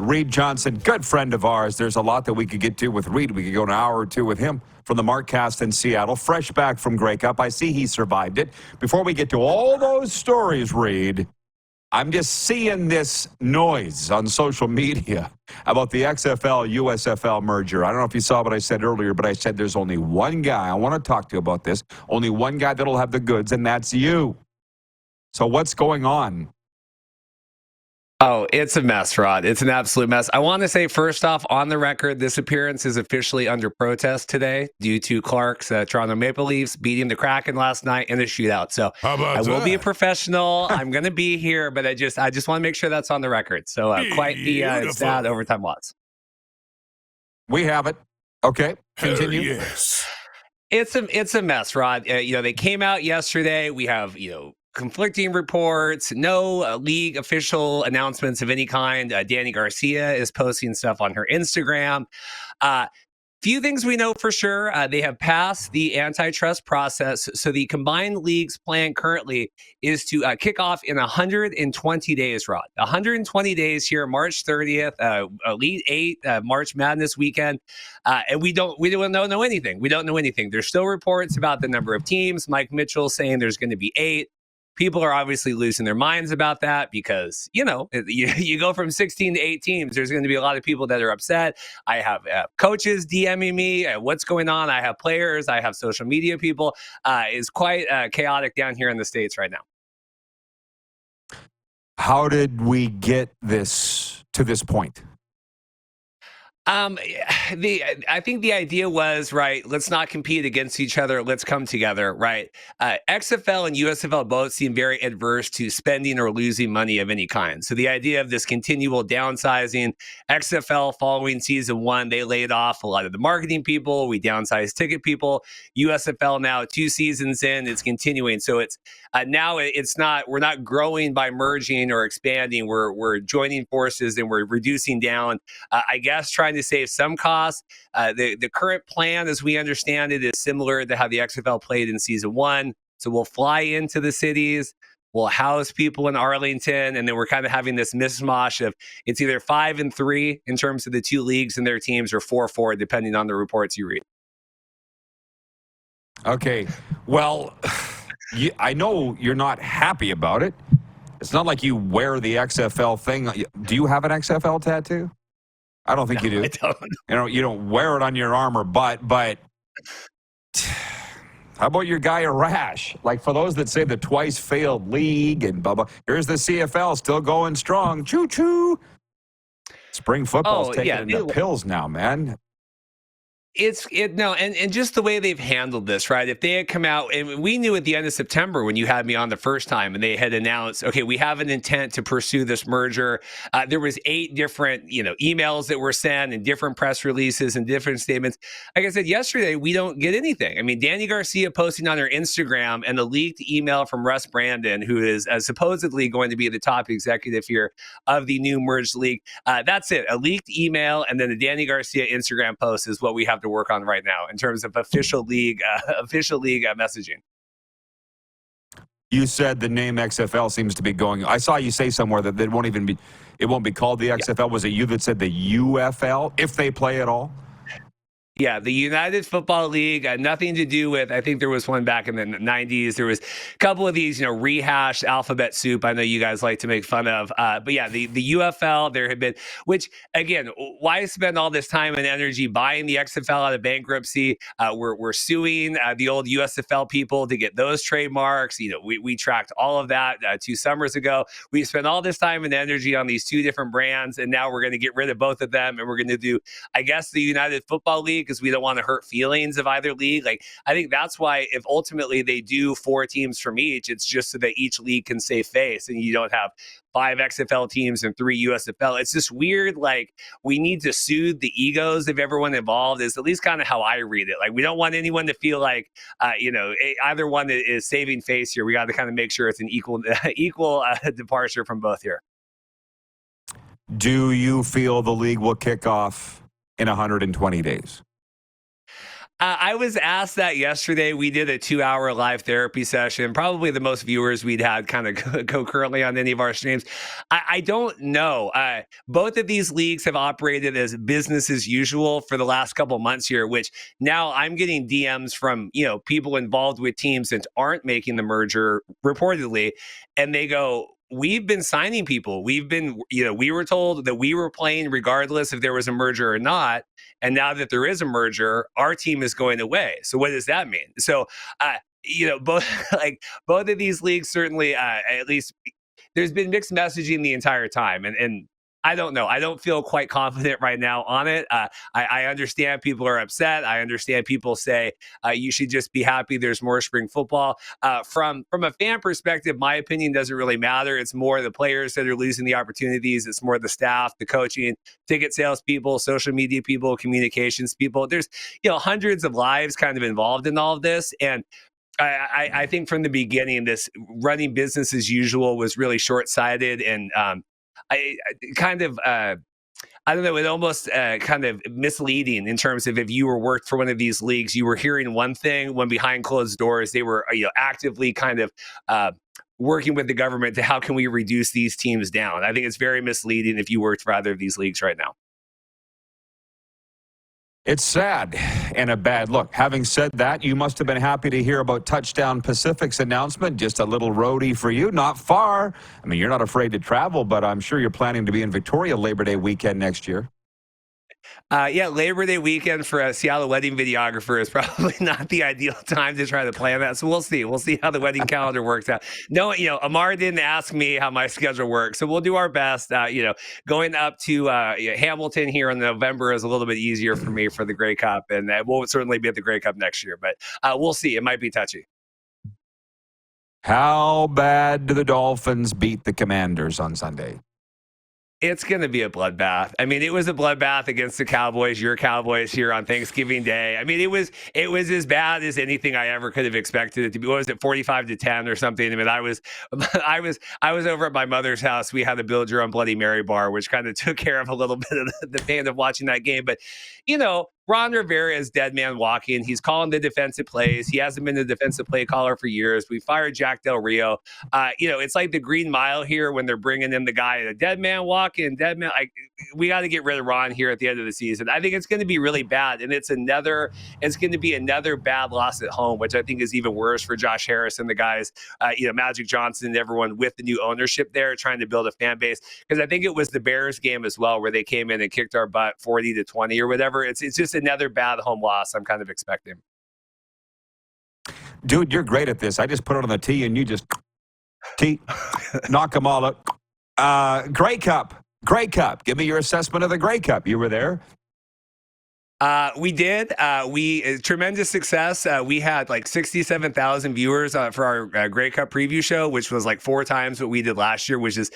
Reid Johnson, good friend of ours. There's a lot that we could get to with Reid. We could go an hour or two with him from the MarkCast in Seattle, fresh back from Grey Cup. I see he survived it. Before we get to all those stories, Reid, I'm just seeing this noise on social media about the XFL USFL merger. I don't know if you saw what I said earlier, but I said there's only one guy I want to talk to you about this, only one guy that'll have the goods, and that's you. So what's going on? Oh, it's a mess, Rod. It's an absolute mess. I want to say, first off, on the record, this appearance is officially under protest today due to Clark's Toronto Maple Leafs beating the Kraken last night in a shootout. So I will be a professional. I'm going to be here, but I just want to make sure that's on the record. So quite the sad overtime loss. We have it. Okay, continue. Yes. It's a mess, Rod. They came out yesterday. We have, conflicting reports, no league official announcements of any kind. Danny Garcia is posting stuff on her Instagram. Few things we know for sure. They have passed the antitrust process. So the combined league's plan currently is to kick off in 120 days, Rod. 120 days here, March 30th, Elite 8, March Madness weekend. And we don't know anything. We don't know anything. There's still reports about the number of teams. Mike Mitchell saying there's going to be 8. People are obviously losing their minds about that because, you go from 16 to 8 teams. There's going to be a lot of people that are upset. I have coaches DMing me. What's going on? I have players. I have social media people. It's quite chaotic down here in the States right now. How did we get this to this point? I think the idea was, right, let's not compete against each other. Let's come together, right? XFL and USFL both seem very adverse to spending or losing money of any kind. So the idea of this continual downsizing, XFL following season 1, they laid off a lot of the marketing people. We downsized ticket people. USFL now 2 seasons in, it's continuing. So it's now we're not growing by merging or expanding. We're joining forces and we're reducing down, I guess, trying to save some costs. The current plan, as we understand it, is similar to how the XFL played in season 1. So we'll fly into the cities, we'll house people in Arlington, and then we're kind of having this mishmash of it's either 5 and 3 in terms of the 2 leagues and their teams, or 4-4, depending on the reports you read. Okay, well, I know you're not happy about it. It's not like you wear the XFL thing. Do you have an XFL tattoo? I don't think you do. I don't. You don't wear it on your arm or butt, but how about your guy Arash? Like, for those that say the twice failed league and blah, blah, here's the CFL still going strong. Choo-choo. Spring football's taking the pills now, man. And just the way they've handled this, right? If they had come out, and we knew at the end of September when you had me on the first time, and they had announced, okay, we have an intent to pursue this merger. There was 8 different, emails that were sent and different press releases and different statements. Like I said yesterday, we don't get anything. I mean, Danny Garcia posting on her Instagram and a leaked email from Russ Brandon, who is supposedly going to be the top executive here of the new merged league. That's it. A leaked email and then the Danny Garcia Instagram post is what we have to work on right now in terms of official league messaging. You said the name XFL seems to be going. I saw you say somewhere that it won't be called the XFL. Yeah. Was it you that said the UFL if they play at all? Yeah, the United Football League, nothing to do with, I think there was one back in the 90s. There was a couple of these, rehashed alphabet soup I know you guys like to make fun of. But yeah, the UFL, there had been, which again, why spend all this time and energy buying the XFL out of bankruptcy? We're suing the old USFL people to get those trademarks. We tracked all of that 2 summers ago. We spent all this time and energy on these 2 different brands, and now we're going to get rid of both of them, and we're going to do, I guess, the United Football League, because we don't want to hurt feelings of either league. Like, I think that's why if ultimately they do 4 teams from each, it's just so that each league can save face and you don't have 5 XFL teams and 3 USFL. It's just weird. Like, we need to soothe the egos of everyone involved is at least kind of how I read it. Like, we don't want anyone to feel like, either one is saving face here. We got to kind of make sure it's an equal departure from both here. Do you feel the league will kick off in 120 days? I was asked that yesterday. We did a 2-hour live therapy session, probably the most viewers we'd had kind of concurrently on any of our streams. I don't know. Both of these leagues have operated as business as usual for the last couple of months here, which now I'm getting DMs from, people involved with teams that aren't making the merger reportedly. And they go, we've been signing people. We've been, we were told that we were playing regardless if there was a merger or not. And now that there is a merger, our team is going away. So what does that mean? So, both both of these leagues certainly, at least, there's been mixed messaging the entire time, and I don't know. I don't feel quite confident right now on it. I understand people are upset. I understand people say you should just be happy there's more spring football. From a fan perspective, my opinion doesn't really matter. It's more the players that are losing the opportunities. It's more the staff, the coaching, ticket sales people, social media people, communications people. There's hundreds of lives kind of involved in all of this, and I think from the beginning, this running business as usual was really short-sighted, and I kind of I don't know, it almost kind of misleading in terms of if you were worked for one of these leagues, you were hearing one thing when behind closed doors they were actively kind of working with the government to how can we reduce these teams down. I think it's very misleading if you worked for either of these leagues right now. It's sad and a bad look. Having said that, you must have been happy to hear about Touchdown Pacific's announcement. Just a little roadie for you, not far. I mean, you're not afraid to travel, but I'm sure you're planning to be in Victoria Labor Day weekend next year. Yeah, Labor Day weekend for a Seattle wedding videographer is probably not the ideal time to try to plan that. So we'll see. We'll see how the wedding calendar works out. No, Amar didn't ask me how my schedule works, so we'll do our best. Going up to Hamilton here in November is a little bit easier for me for the Grey Cup, and we'll certainly be at the Grey Cup next year. But we'll see. It might be touchy. How bad do the Dolphins beat the Commanders on Sunday? It's going to be a bloodbath. I mean, it was a bloodbath against the Cowboys, your Cowboys here on Thanksgiving Day. I mean, it was as bad as anything I ever could have expected it to be. What was it, 45-10 or something? I mean, I was over at my mother's house. We had a build your own Bloody Mary bar, which kind of took care of a little bit of the pain of watching that game. But Ron Rivera is dead man walking. He's calling the defensive plays. He hasn't been the defensive play caller for years. We fired Jack Del Rio. It's like the Green Mile here when they're bringing in the guy, the dead man walking, dead man. We got to get rid of Ron here at the end of the season. I think it's going to be really bad, and it's going to be another bad loss at home, which I think is even worse for Josh Harris and the guys, Magic Johnson and everyone with the new ownership there trying to build a fan base. Because I think it was the Bears game as well where they came in and kicked our butt 40-20 or whatever. It's just another bad home loss I'm kind of expecting. Dude, you're great at this. I just put it on the tee and you just knock them all up. Grey Cup. Give me your assessment of the Grey Cup. You were there. We did. Tremendous success. We had like 67,000 viewers for our Grey Cup preview show, which was like 4 times what we did last year, which is,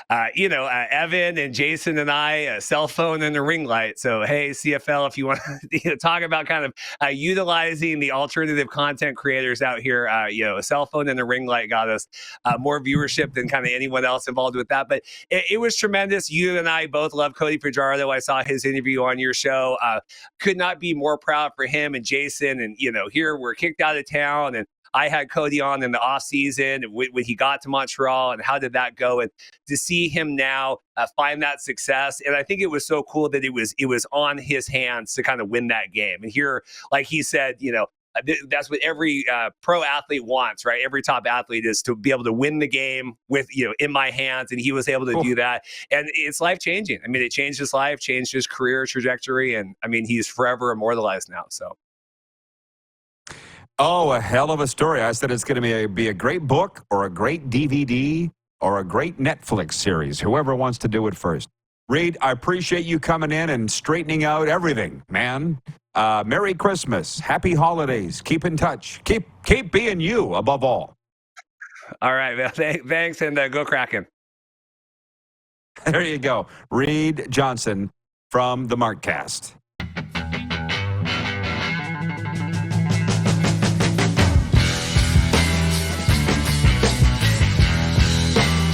Evan and Jason and I, a cell phone and a ring light. So, hey, CFL, if you want to talk about kind of utilizing the alternative content creators out here, a cell phone and a ring light got us more viewership than kind of anyone else involved with that. But it was tremendous. You and I both love Cody Fajardo. I saw his interview on your show. Could not be more proud for him and Jason. And, here we're kicked out of town. And I had Cody on in the off season when he got to Montreal, and how did that go? And to see him now find that success. And I think it was so cool that it was on his hands to kind of win that game. And here, like he said, that's what every pro athlete wants, right? Every top athlete is to be able to win the game with, in my hands. And he was able to do that. And it's life changing. I mean, it changed his life, changed his career trajectory. And I mean, he's forever immortalized now. So. Oh, a hell of a story. I said it's going to be a great book or a great DVD or a great Netflix series, whoever wants to do it first. Reid, I appreciate you coming in and straightening out everything, man. Merry Christmas. Happy holidays. Keep in touch. Keep being you above all. All right, well, thanks, and go Kraken. There you go. Reid Johnson from the MarkCast.